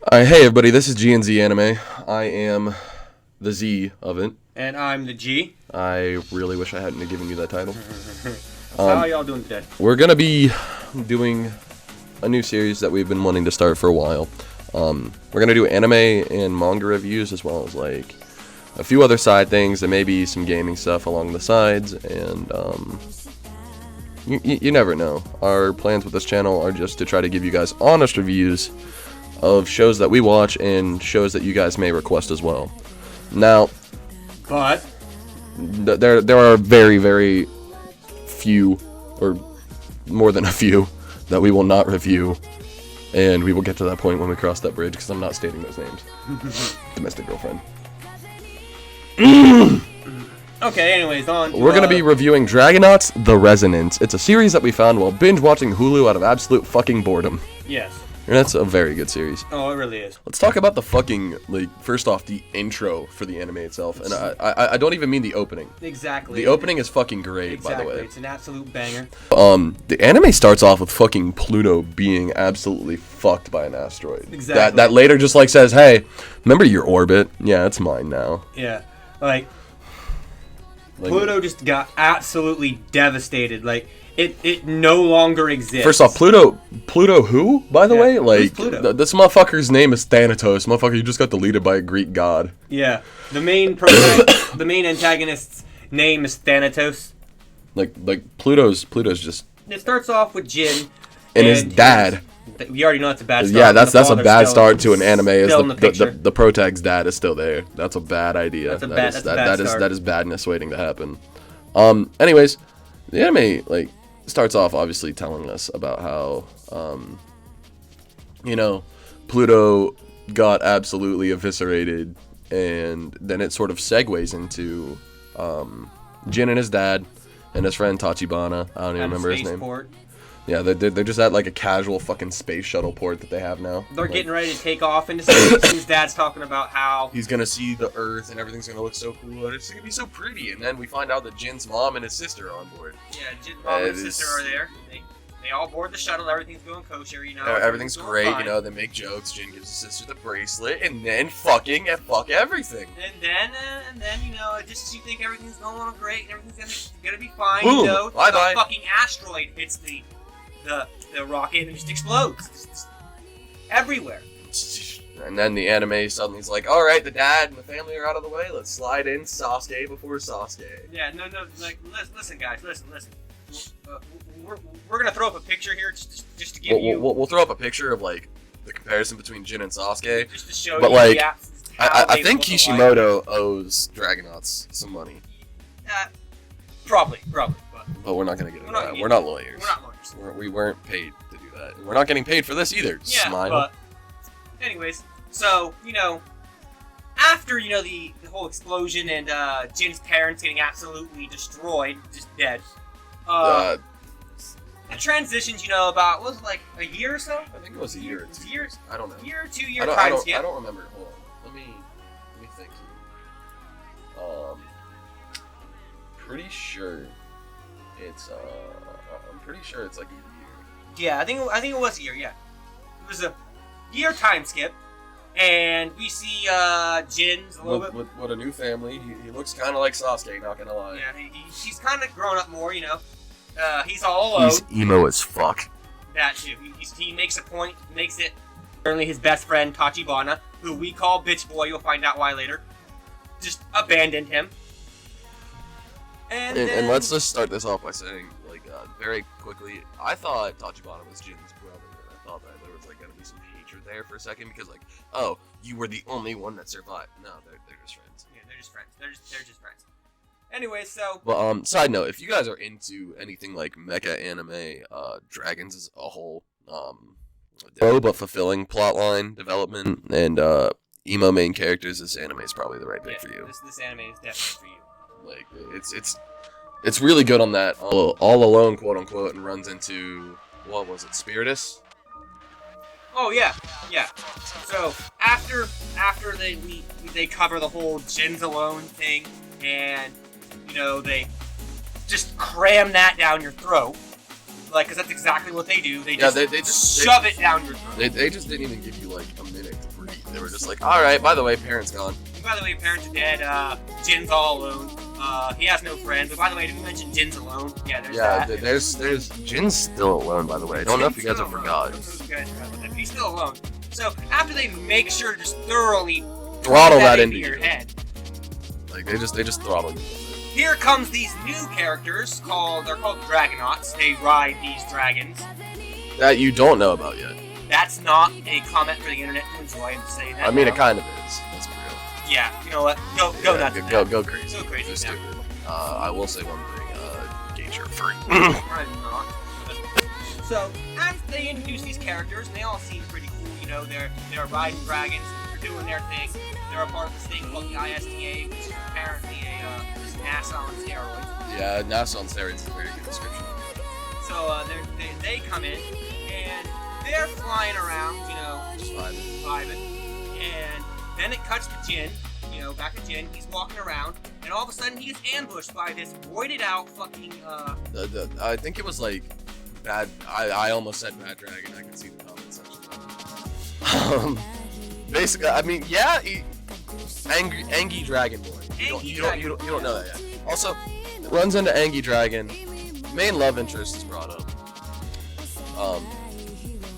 Hey everybody, this is GNZ Anime. I am the Z of it. And I'm the G. I really wish I hadn't given you that title. So how y'all doing today? We're gonna be doing a new series that we've been wanting to start for a while. We're gonna do anime and manga reviews as well as like a few other side things and maybe some gaming stuff along the sides. And you never know. Our plans with this channel are just to try to give you guys honest reviews of shows that we watch and shows that you guys may request as well. Now, But there are very, very few, or more than a few, that we will not review, and we will get to that point when we cross that bridge, because I'm not stating those names. Domestic girlfriend. okay, anyways, on. We're going to be reviewing Dragonauts: The Resonance. It's a series that we found while binge watching Hulu out of absolute fucking boredom. Yes. And that's a very good series. Oh, it really is. Let's talk about the fucking, first off, the intro for the anime itself. And I don't even mean the opening. Exactly. The opening is fucking great, exactly. by the way. It's an absolute banger. The anime starts off with fucking Pluto being absolutely fucked by an asteroid. Exactly. That later just, says, hey, remember your orbit? Yeah, it's mine now. Yeah. Pluto just got absolutely devastated. It no longer exists. First off, Pluto who, by the way? Who's Pluto? This motherfucker's name is Thanatos. Motherfucker, you just got deleted by a Greek god. Yeah. The main the main antagonist's name is Thanatos. Pluto's just... It starts off with Jin. And his dad. We already know that's a bad start. Yeah, that's a bad start to an anime. Is the protag's dad is still there. That's a bad idea. That's a bad start. That is badness waiting to happen. Anyways, the anime starts off obviously telling us about how Pluto got absolutely eviscerated, and then it sort of segues into Jin and his dad and his friend Tachibana. I don't even remember his name. Port. Yeah, they're just at a casual fucking space shuttle port that they have now. They're getting ready to take off into space. His dad's talking about how he's gonna see the Earth and everything's gonna look so cool and it's gonna be so pretty. And then we find out that Jin's mom and his sister are on board. Yeah, Jin's mom and his sister are there. They all board the shuttle. Everything's going kosher, Everything's great, fine. They make jokes. Jin gives his sister the bracelet, and then fuck everything. And then just you think everything's going great and everything's gonna be fine. Boom. The Bye. fucking asteroid hits the rocket and just explodes. Just everywhere. And then the anime suddenly is like, all right, the dad and the family are out of the way. Let's slide in Sasuke before Sasuke. Yeah, no, listen, guys, listen. We're gonna throw up a picture here just to give you. We'll throw up a picture of the comparison between Jin and Sasuke. Just to show but you I think Kishimoto owes Dragonauts some money. Probably. But we're not gonna get into that. We're not lawyers. We weren't paid to do that. We're not getting paid for this either. Yeah, Smile. but anyways, so after the whole explosion and Jin's parents getting absolutely destroyed, just dead. It transitions, about what was it, a year or so? I think it was a year or two. Years? I don't know. Year or 2 year time skip. I don't remember. Hold on. Let me think here. Pretty sure it's I'm pretty sure it's a year. Yeah, I think it was a year. Yeah, it was a year time skip, and we see Jin's a little bit with a new family. He looks kind of like Sasuke. Not gonna lie. Yeah, he's kind of grown up more. He's all alone. He's emo as fuck. That too. He makes a point. Makes it. Apparently, his best friend Tachibana, who we call Bitch Boy, you'll find out why later, just abandoned him. And let's just start this off by saying, very quickly, I thought Tachibana was Jin's brother. I thought that there was gonna be some hatred there for a second because oh, you were the only one that survived. No, they're just friends. Yeah, they're just friends. They're just friends. Anyway, so. Well, side note, if you guys are into anything like mecha anime, Dragons as a whole, but fulfilling plotline development and emo main characters, this anime is probably the right pick for you. This anime is definitely for you. It's really good on that all alone, quote unquote, and runs into, what was it, Spiritus? Oh yeah. So after they cover the whole Jin's alone thing, and they just cram that down your throat. Like, because exactly what they do. They Yeah, just they just shove it down your throat. they just didn't even give you like a minute to breathe. They were just like, all right, by the way, parents gone. By the way, parents are dead. Jin's all alone. He has no friends. But by the way, did we mention Jin's alone? Yeah, there's that. there's Jin's still alone, by the way. I don't know if you guys have forgot. He's still alone. So after they make sure to just thoroughly Throttle put that into your you. head, Like they just throttle you. here comes these new characters they're called Dragonauts. They ride these dragons. That you don't know about yet. That's not a comment for the internet to enjoy. I'm just saying that. I mean, now. it kind of is. Let's be real. Yeah, you know what? Go nuts. with that. Go crazy. Go crazy. Just now. stupid. I will say one thing. Gate shirt free. I'm not. So, as they introduce these characters, and they all seem pretty cool, you know, they're riding dragons, they're doing their thing, they're a part of this thing called the ISTA, which is apparently this NASA on steroids. Yeah, NASA on steroids is a very good description. So, they come in, and they're flying around, you know, Just vibing. and then it cuts to Jin, you know, back to Jin, he's walking around, and all of a sudden he gets ambushed by this roided out fucking, I think it was like bad. I almost said bad dragon. I can see the comment section. Basically, I mean, yeah, Angie Dragon Boy. You don't know that yet. Also, runs into Angie Dragon. Main love interest is brought up.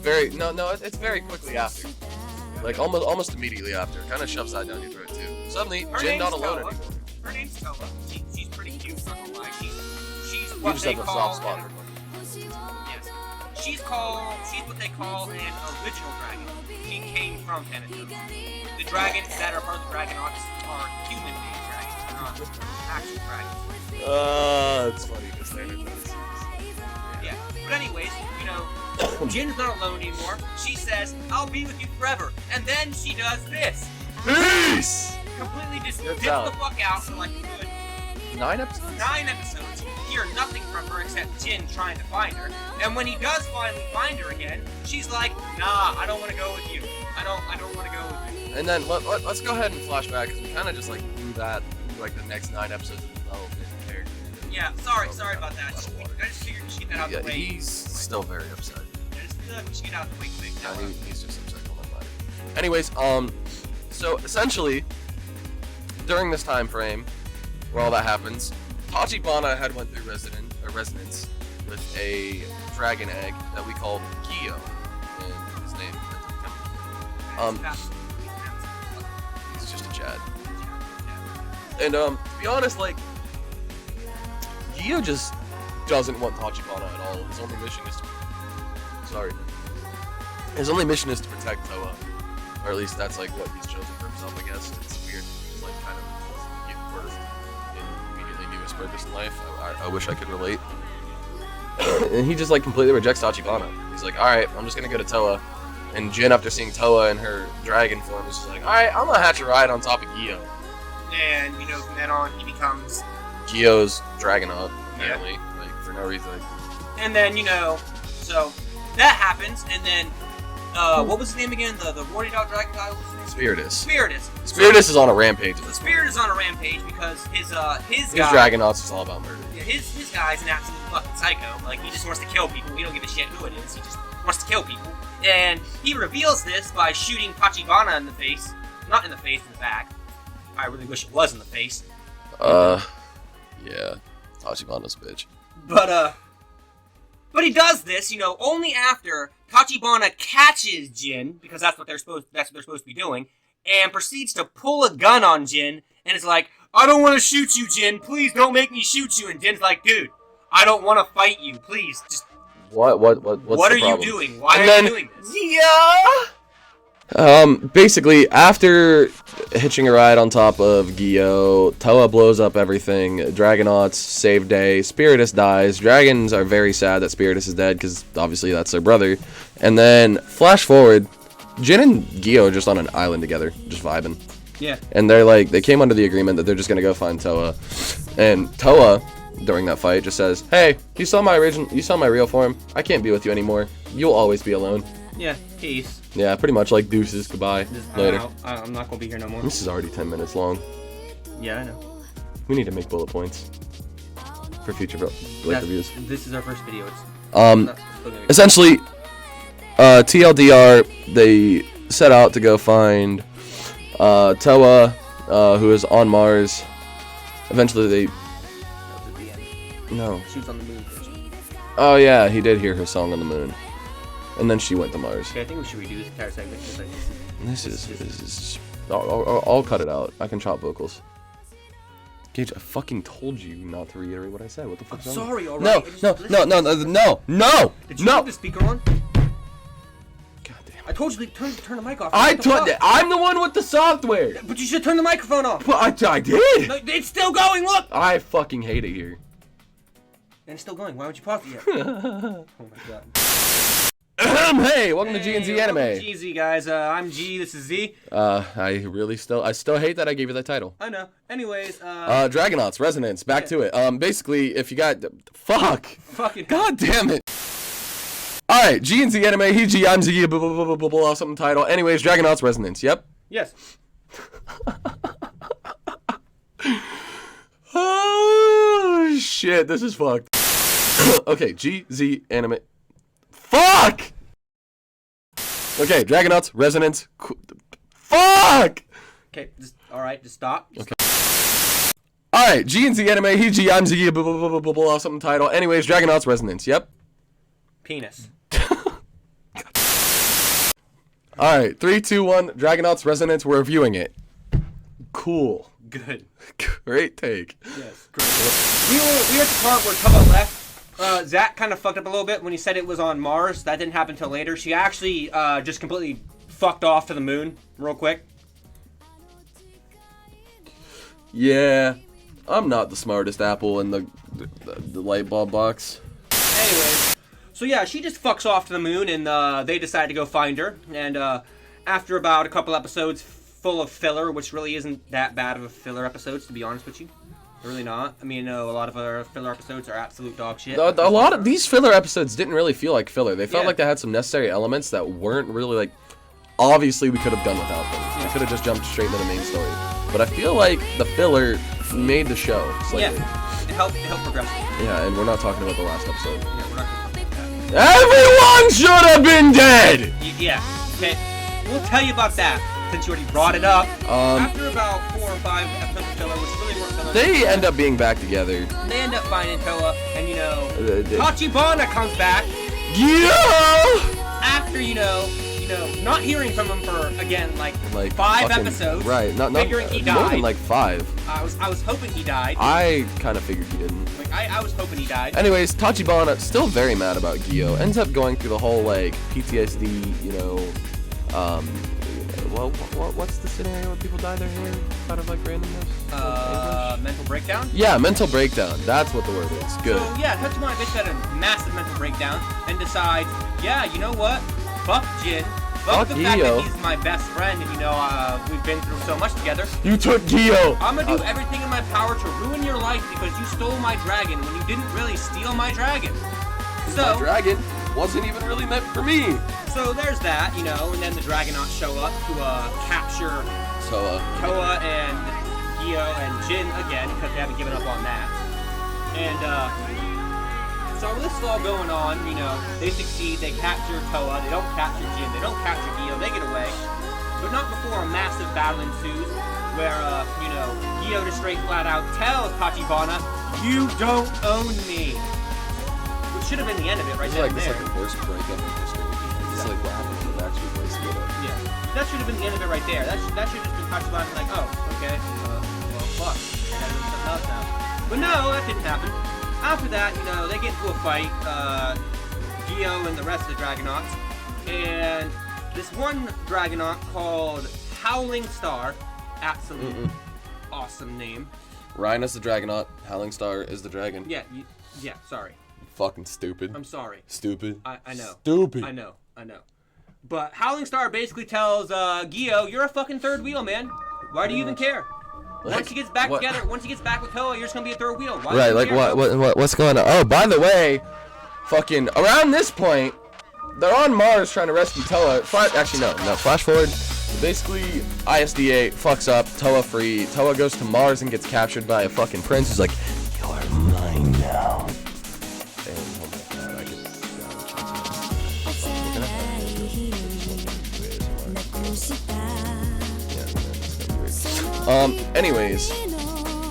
It's very quickly after. Like almost immediately after. Kind of shoves that down your throat too. Suddenly, Jin not alone anymore. Her name's Toa. She's pretty cute, not gonna lie. She's You what just they have a call soft spot for her. yes. She's what they call an original dragon. She came from Thanatos. The dragons that are part of the Dragonauts are human-made dragons, not actual dragons. It's funny because Thanatos. Yeah. But anyways, you know, Jin's not alone anymore. She says, "I'll be with you forever," and then she does this. Peace. Completely just Good dips job. the fuck out for like a good 9 episodes. 9 episodes. You hear nothing from her except Jin trying to find her. And when he does finally find her again, she's like, "Nah, I don't want to go with you. I don't want to go with you." And then let's go ahead and flash back because we kind of just like do that like the next 9 episodes of development there. Yeah, sorry about that. I just figured we should get that out Yeah, the way. he's still very upset. We should get out the way quick. Yeah, he's just upset. Don't mind. Anyways, so essentially, during this time frame where all that happens, Tachibana had went through resonance with a dragon egg that we called Gyo, and his name. He's just a Chad. And to be honest, like Gyo just doesn't want Tachibana at all. His only mission is to protect Toa, or at least that's like what he's chosen for himself. I guess it's weird. He's like kind of give birth and immediately knew his purpose in life. I wish I could relate. And he just like completely rejects Tachibana. He's like, all right, I'm just gonna go to Toa. And Jin, after seeing Toa in her dragon form, is just like, all right, I'm gonna hatch a ride on top of Gyo. And you know, from then on, he becomes Gyo's Dragonaut, apparently, like for no reason. And then, you know, so that happens, and then, what was his name again? The roided out dragon guy? What was his name? Spiritus. Spiritus. Spiritus is on a rampage. So Spirit is on a rampage because his guy, Dragonauts is all about murder. yeah, his guy's an absolute fucking psycho. Like, he just wants to kill people. He don't give a shit who it is. He just wants to kill people. And he reveals this by shooting Tachibana in the face. Not in the face, in the back. I really wish it was in the face. Yeah. Tachibana's a bitch. But he does this, you know, only after Tachibana catches Jin, because that's what they're supposed to be doing, and proceeds to pull a gun on Jin, and is like, "I don't want to shoot you, Jin. Please don't make me shoot you." And Jin's like, "Dude, I don't want to fight you. Please, just What's what are the problem? you doing? Why are you doing this?" Basically, after hitching a ride on top of Gyo, Toa blows up everything, Dragonauts save day, Spiritus dies, dragons are very sad that Spiritus is dead, because obviously that's their brother, and then, flash forward, Jin and Gyo are just on an island together, just vibing. Yeah. And they came under the agreement that they're just gonna go find Toa, and Toa, during that fight, just says, "Hey, you saw my real form, I can't be with you anymore, you'll always be alone." Yeah, peace. Yeah, pretty much like deuces, goodbye, later. I'm not gonna be here no more. This is already 10 minutes long. Yeah, I know. We need to make bullet points for future reviews. This is our first video. Essentially, TLDR, they set out to go find Toa, who is on Mars. Eventually, they... No. She was on the moon first. Oh, yeah, he did hear her song on the moon. And then she went to Mars. Okay, I think we should redo this entire segment. This is... I'll cut it out. I can chop vocals. Gage, I fucking told you not to reiterate what I said. What the fuck? I'm sorry, alright. No! Did you have the speaker on? God damn. I told you to turn the mic off. I'm the one with the software! But you should turn the microphone off. But I did! No, it's still going, look! I fucking hate it here. And it's still going. Why would you pause it yet? Oh my god. Hey, welcome to G and Z Anime. Welcome to GZ, guys. I'm G, this is Z. I still hate that I gave you that title. I know. Anyways, Dragonauts, Resonance, back to it. Basically, if you got... Fucking... God damn it. Alright, G and Z Anime, he G, I'm Z, blah, blah, blah, blah, blah, blah, something title. Anyways, Dragonauts, Resonance, yep. Yes. Oh, shit, this is fucked. Okay, G, Z, Anime... Fuck! Okay, Dragonauts, Resonance, fuck! Okay, alright, just stop. Okay. Alright, G and Z Anime, he G, I'm Z, blah, blah, blah, blah, blah, blah, something title. Anyways, Dragonauts, Resonance, yep. Penis. Alright, 3, 2, 1, Dragonauts, Resonance, we're reviewing it. Cool. Good. Great take. Yes, great. We were at the part where Toa left. Zach kind of fucked up a little bit when he said it was on Mars. That didn't happen until later. She actually just completely fucked off to the moon real quick. Yeah, I'm not the smartest apple in the light bulb box. Anyways, so yeah, she just fucks off to the moon, and they decide to go find her. And after about a couple episodes full of filler, which really isn't that bad of a filler episodes, to be honest with you. Really not. I mean, a lot of our filler episodes are absolute dog shit. A lot of these filler episodes didn't really feel like filler. They felt like they had some necessary elements that weren't really like... Obviously, we could have done without them. We could have just jumped straight into the main story. But I feel like the filler made the show slightly. Yeah, it helped progress. Yeah, and we're not talking about the last episode. Yeah, we're not talking about that. Everyone should have been dead! Yeah, okay. We'll tell you about that, since you already brought it up. After about 4 or 5 episodes of filler, which really weren't filler. They end up being back together. They end up finding Toa, and Tachibana comes back. Yeah! After, not hearing from him for, again, like 5 episodes. Right, not figuring he died. More than like 5. I was hoping he died. I kind of figured he didn't. Like, I was hoping he died. Anyways, Tachibana, still very mad about Gyo, ends up going through the whole, like, PTSD, what's the scenario where people dye their hair out of, like, randomness? Mental breakdown? Yeah, mental breakdown. That's what the word is. Good. So, yeah, Tachibana basically had a massive mental breakdown and decides, yeah, you know what? Fuck Jin. Fuck the fact that he's my best friend and, we've been through so much together. You took Gyo! I'm gonna do everything in my power to ruin your life because you stole my dragon when you didn't really steal my dragon. My dragon wasn't even really meant for me. So there's that, and then the Dragonauts show up to capture Toa and Gyo and Jin again because they haven't given up on that. And so this is all going on, they succeed, they capture Toa, they don't capture Jin, they don't capture Gyo, they get away. But not before a massive battle ensues where, Gyo just straight flat out tells Tachibana, "You don't own me." Which should have been the end of it right there. This is like the worst breakup in history. It's like what happened to the Backstreet Boys together. Yeah. That should have been the end of it right there. That should have just been Tachibana like, oh, okay, well, fuck. Gotta do something else now. But no, that didn't happen. After that, they get into a fight, Gyo and the rest of the Dragonauts, and this one Dragonaut called Howling Star, absolute awesome name. Ryan is the Dragonaut, Howling Star is the dragon. Yeah, sorry. Fucking stupid. I'm sorry. Stupid. I know. Stupid. I know. But Howling Star basically tells Gyo, you're a fucking third wheel, man. Why do you even care? Once he gets back together, once he gets back with Toa, you're just gonna be a third wheel. Why right, like what's going on? Oh, by the way, fucking around this point, they're on Mars trying to rescue Toa. Actually, no. Flash forward. Basically, ISDA fucks up. Toa free. Toa goes to Mars and gets captured by a fucking prince who's like, "You're mine now." And oh my god, Anyways,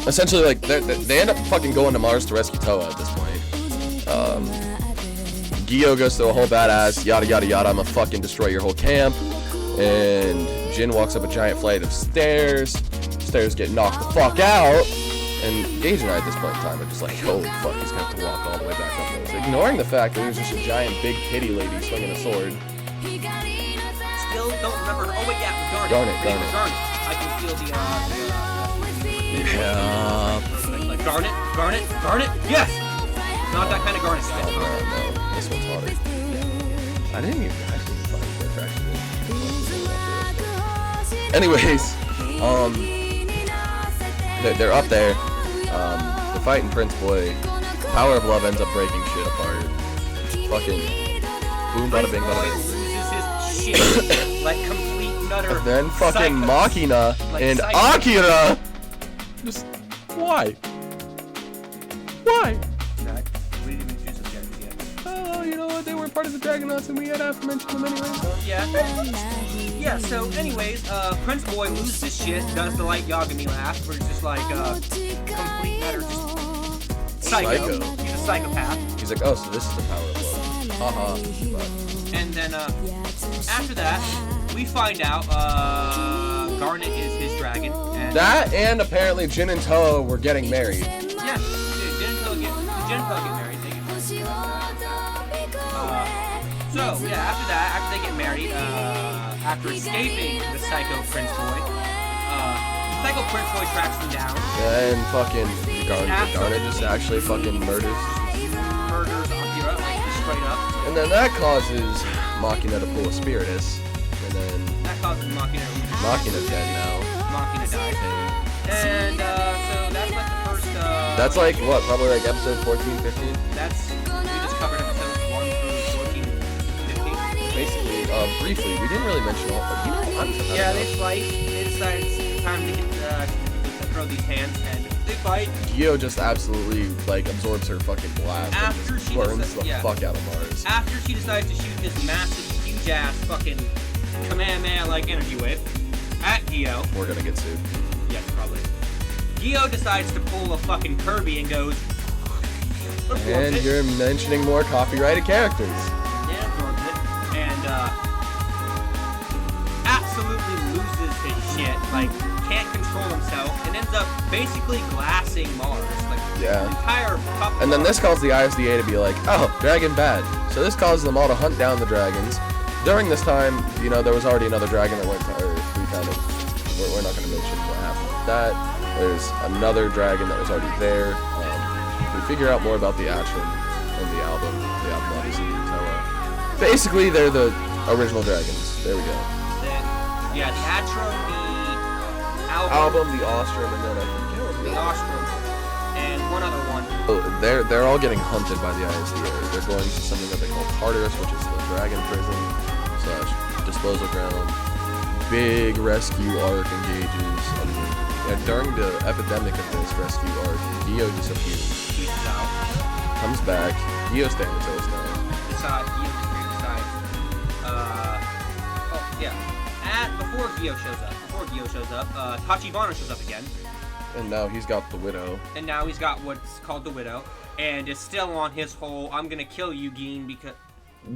essentially, like, they end up fucking going to Mars to rescue Toa at this point. Gyo goes through a whole badass yada yada yada, I'ma fucking destroy your whole camp. And Jin walks up a giant flight of stairs. Stairs get knocked the fuck out. And Gage and I at this point in time are just like, holy fuck, he's gonna have to walk all the way back up those. Ignoring the fact that there's just a giant big titty lady swinging a sword. Still don't remember her. Oh wait, yeah, Garnet. I can feel the Yeah. like Garnet. Yes. Not that kind of Garnet. No, this one's hotter. I didn't even actually find the Anyways, they're up there. They're fighting Prince Boy. Power of Love ends up breaking shit apart. Fucking boom, bada bing, bada bing. Loses his shit like complete nutter. And then fucking psychos. Machina Like and psychos. Akira. Just why? Why? We didn't even introduce those characters yet. Oh, you know what? They were part of the Dragonauts, and we had to mention them anyway. Yeah, so anyways, Prince Boy loses his shit, does the like Yagami laugh, where it's just like, complete nutter, just psycho. He's a psychopath. He's like, oh, so this is the power of love. Haha. And then, after that, we find out, Garnet is his dragon, and... That, and apparently Jin and Toa were getting married. Yeah, Jin and Toa get married, they get so, yeah, after they get married, after escaping the psycho Prince Boy, psycho Prince Boy tracks them down. And fucking Garnet just actually fucking murders Akira, like, straight up. And then that causes Machina to pull a Spiritus. And then That causes Machina. Machina's dead now. Machina dies. And, so that's like the first, That's like, what, probably like episode 14, 15? That's, we just covered episodes 1 through 14, 15. Basically, briefly, we didn't really mention all, but you know, I'm surprised. Yeah, they fight. They decide it's time to throw these hands, and they fight. Gyo just absolutely, like, absorbs her fucking blast After and just she burns the fuck out of Mars. After she decides to shoot this massive, huge-ass fucking Kamehameha-like energy wave at Gyo. We're gonna get sued. Yes, probably. Gyo decides to pull a fucking Kirby and goes... And you're mentioning more copyrighted characters. Yeah, absorbs it. And, absolutely loses his shit. Like, can't control himself, and ends up basically glassing Mars. Like, Yeah. the entire top And then Mars. this calls the ISDA to be like, oh, dragon bad. So this causes them all to hunt down the dragons. During this time, you know, there was already another dragon that went to Earth. We're not going to mention what happened with that. There's another dragon that was already there. We figure out more about the Atron in the album. The album obviously didn't tell us. Basically, they're the original dragons. There we go. Yeah, the Atron, the Album, the Ostrom, and then I forget what the Ostrom, and one other one. They're all getting hunted by the ISDA. They're going to something that they call Tartarus, which is the dragon prison / disposal ground. Big rescue arc engages. And during the epidemic of this rescue arc, Gyo disappears. Pieces out. Comes back. Gyo's Thanatos now. Decides. Oh yeah. Before Gyo shows up, Tachibana shows up again. And now he's got the Widow. And now he's got what's called the Widow, and is still on his whole "I'm gonna kill you, Gin," because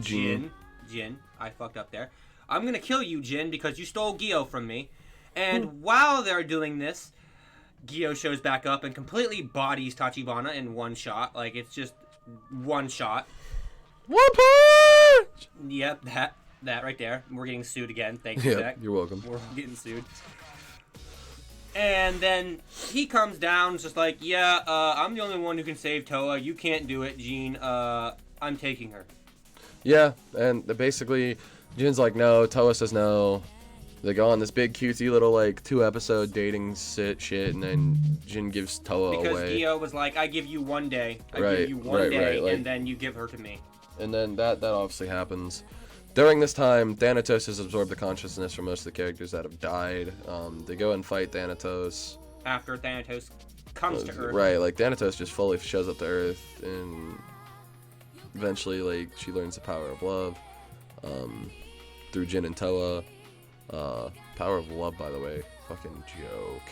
Jin. I fucked up there. I'm gonna kill you, Jin, because you stole Gyo from me. And while they're doing this, Gyo shows back up and completely bodies Tachibana in one shot. Like, it's just one shot. One punch! Yep, that right there. We're getting sued again. Thank you, Yeah, Zach. you're welcome. We're getting sued. And then he comes down, just like, yeah, I'm the only one who can save Toa. You can't do it, Gene. I'm taking her. Yeah, and basically, Jin's like, no. Toa says no. They go on this big cutesy little, like, 2-episode dating shit, and then Jin gives Toa Because away. Gyo was like, I give you one day. Right, like- and then you give her to me. And then that obviously happens. During this time, Thanatos has absorbed the consciousness from most of the characters that have died. They go and fight Thanatos. After Thanatos comes to Earth. Right, like, Thanatos just fully shows up to Earth, and eventually, like, she learns the power of love through Jin and Toa. Power of love, by the way. Fucking joke.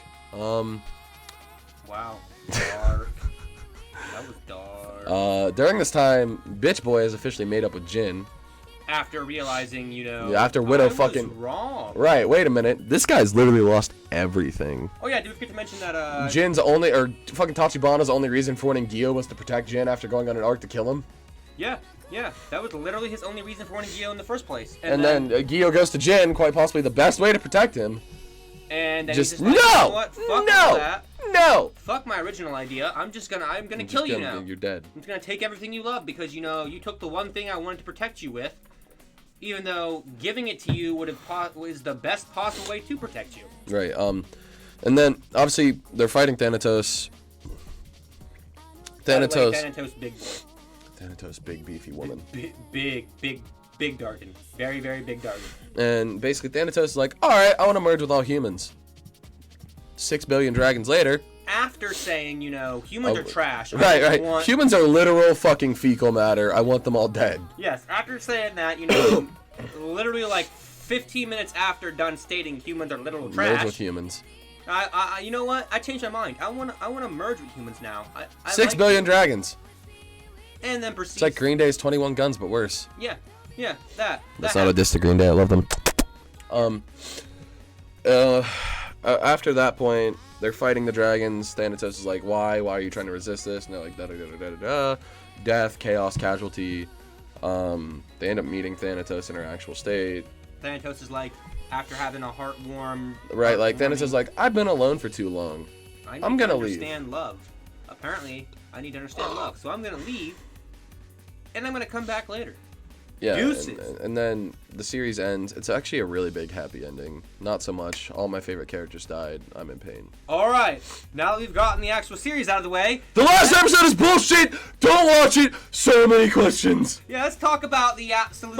Wow. Dark. That was dark. During this time, Bitch Boy is officially made up with Jin. After realizing, after Widow I fucking was wrong. Right, wait a minute. This guy's literally lost everything. Oh yeah, dude, forget to mention that Jin's only, or fucking Tachibana's only reason for winning Gyo was to protect Jin after going on an arc to kill him. Yeah, that was literally his only reason for winning Gyo in the first place. And then Gyo goes to Jin, quite possibly the best way to protect him. And then just he's just like, no, you know what? Fuck all that. No. Fuck my original idea. I'm gonna kill you now. You're dead. I'm just gonna take everything you love because you took the one thing I wanted to protect you with, even though giving it to you was the best possible way to protect you. Right. And then obviously they're fighting Thanatos. Thanatos, big boy. Thanatos, big beefy woman. Big Darkin. Very, very big Darkin. And basically Thanatos is like, alright, I want to merge with all humans. 6 billion dragons later. After saying, humans are trash. Right. Humans are literal fucking fecal matter. I want them all dead. Yes, after saying that, literally like 15 minutes after done stating humans are literal trash. Merge with humans. You know what? I changed my mind. I want to merge with humans now. 6 billion dragons. And then proceeds. It's like Green Day's 21 Guns, but worse. Yeah, That's not a diss to Green Day. I love them. After that point, they're fighting the dragons. Thanatos is like, why? Why are you trying to resist this? And they're like, da-da-da-da-da-da. Death, chaos, casualty. They end up meeting Thanatos in her actual state. Thanatos is like, after having a heartwarm... Right, like, Thanatos is like, I've been alone for too long. I'm gonna leave. I need to understand love. Apparently, I need to understand love. So I'm gonna leave, and I'm gonna come back later. Yeah, and then the series ends. It's actually a really big happy ending. Not so much. All my favorite characters died. I'm in pain. Alright, now that we've gotten the actual series out of the way... The last episode is bullshit! Don't watch it! So many questions! Yeah, let's talk about the absolute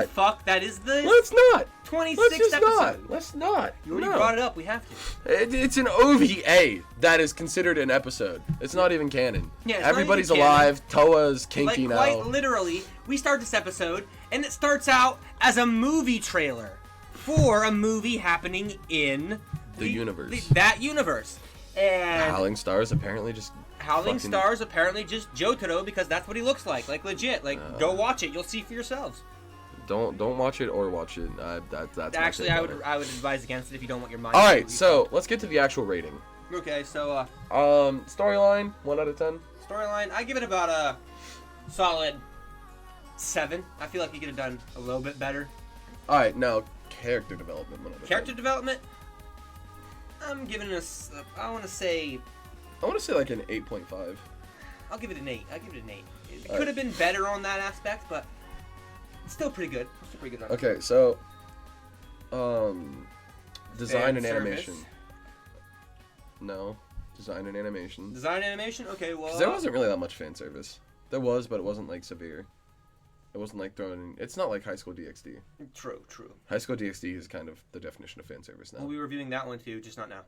fuck that is the... Let's not! 26th episode. Let's not. You already brought it up. We have to. It's an OVA that is considered an episode. It's not even canon. Yeah, everybody's alive. Toa's kinky now. Quite literally, we start this episode, and it starts out as a movie trailer for a movie happening in the universe. That universe. And Howling Stars apparently just Jotaro because that's what he looks like legit. Go watch it. You'll see for yourselves. Don't watch it or watch it. That's actually I would advise against it if you don't want your mind. All right, so let's get to the actual rating. Okay, so storyline 1 out of 10. Storyline, I give it about a solid 7. I feel like you could have done a little bit better. All right, now character development. 1 out of 10. Character development, I'm giving it I want to say like an 8.5. I'll give it an 8. It could have been better on that aspect, but. It's still pretty good. Okay, so design and animation. No, design and animation. Okay, well. There wasn't really that much fan service. There was, but it wasn't like severe. It wasn't like thrown in. It's not like High School DxD. True. High School DxD is kind of the definition of fan service now. We'll be reviewing that one too, just not now.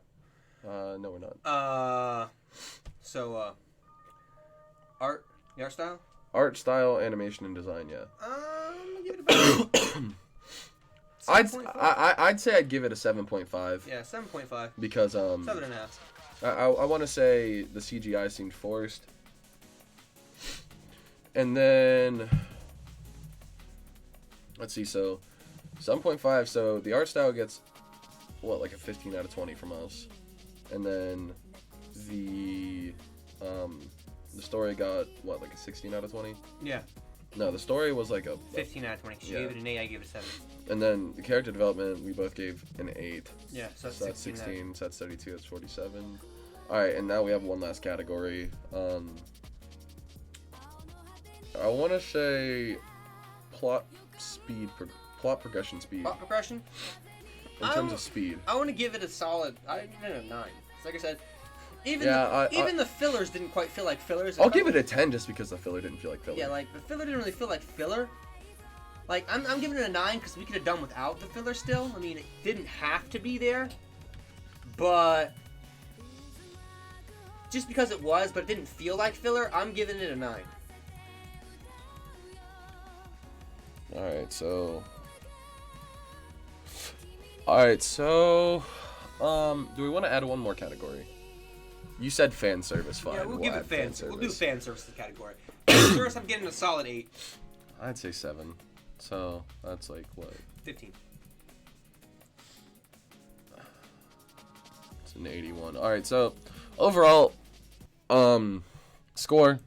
No, we're not. So the art style. Art style, animation, and design. Yeah. Give it about I'd say I'd give it a 7.5. Yeah, 7.5. Because 7.5. I want to say the CGI seemed forced. And then let's see, so 7.5. So the art style gets like a 15 out of 20 from us, and then the story got like a 16 out of 20. Yeah. No, the story was like a 15 out of 20. She gave it an 8. I gave it a 7. And then the character development, we both gave an 8. Yeah, so that's 16. So that's 32. That's 47. All right, and now we have one last category. I want to say plot progression speed. Plot progression. In terms of speed, I want to give it a solid. I give it a 9. So like I said. Even the fillers didn't quite feel like fillers. I'll give it a 10 just because the filler didn't feel like filler. Yeah, like the filler didn't really feel like filler. Like I'm giving it a 9 because we could have done without the filler still. I mean, it didn't have to be there, but just because it was, but it didn't feel like filler, I'm giving it a 9. All right, so All right, so do we want to add one more category? You said fan service. Fine. Yeah, we'll give it add fan service. We'll do fan service to the category. First, I'm getting a solid 8. I'd say 7. So that's like what? 15. It's an 81. All right, so overall, score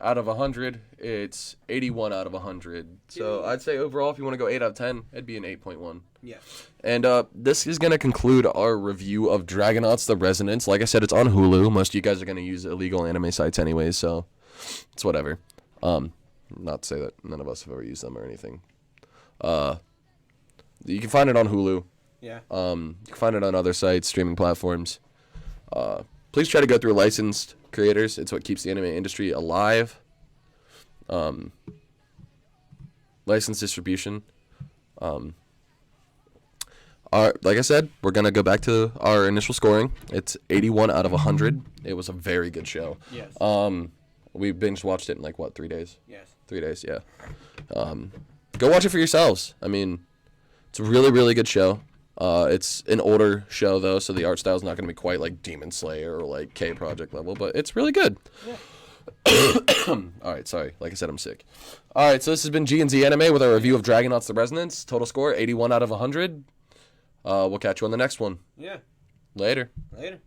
out of 100, it's 81 out of 100. So Yeah. I'd say overall, if you want to go 8 out of 10, it'd be an 8.1. Yeah. And this is going to conclude our review of Dragonauts: The Resonance. Like I said, it's on Hulu. Most of you guys are going to use illegal anime sites anyways, so it's whatever. Not to say that none of us have ever used them or anything. You can find it on Hulu. Yeah. You can find it on other sites, streaming platforms. Please try to go through licensed creators. It's what keeps the anime industry alive. Licensed distribution. Like I said, we're going to go back to our initial scoring. It's 81 out of 100. It was a very good show. Yes. We binge watched it in like, what, 3 days? Yes. 3 days, yeah. Go watch it for yourselves. I mean, it's a really, really good show. It's an older show, though, so the art style is not going to be quite like Demon Slayer or like K-Project level, but it's really good. Yeah. All right, sorry. Like I said, I'm sick. All right, so this has been G&Z Anime with our review of Dragonauts: The Resonance. Total score, 81 out of 100. We'll catch you on the next one. Yeah. Later. Later.